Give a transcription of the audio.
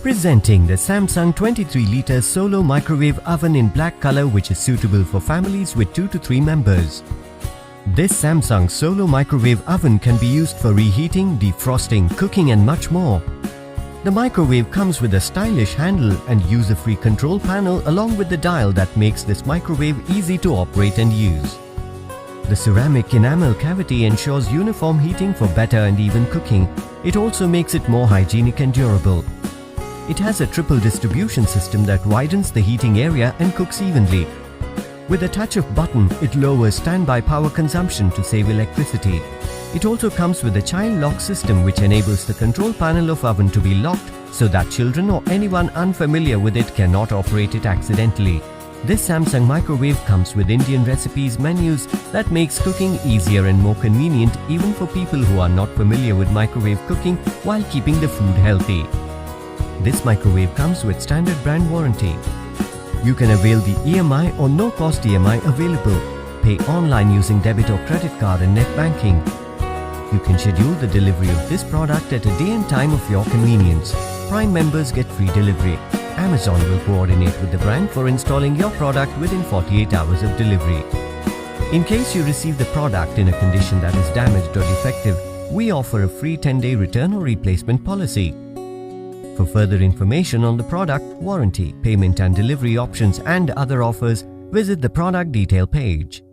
Presenting the Samsung 23-liter Solo Microwave Oven in black color, which is suitable for families with 2 to 3 members. This Samsung Solo Microwave Oven can be used for reheating, defrosting, cooking and much more. The microwave comes with a stylish handle and user-free control panel along with the dial that makes this microwave easy to operate and use. The ceramic enamel cavity ensures uniform heating for better and even cooking. It also makes it more hygienic and durable. It has a triple distribution system that widens the heating area and cooks evenly. With a touch of button, it lowers standby power consumption to save electricity. It also comes with a child lock system which enables the control panel of oven to be locked so that children or anyone unfamiliar with it cannot operate it accidentally. This Samsung microwave comes with Indian recipes menus that makes cooking easier and more convenient even for people who are not familiar with microwave cooking while keeping the food healthy. This microwave comes with standard brand warranty. You can avail the EMI or no-cost EMI available. Pay online using debit or credit card and net banking. You can schedule the delivery of this product at a day and time of your convenience. Prime members get free delivery. Amazon will coordinate with the brand for installing your product within 48 hours of delivery. In case you receive the product in a condition that is damaged or defective, we offer a free 10-day return or replacement policy. For further information on the product, warranty, payment and delivery options and other offers, visit the product detail page.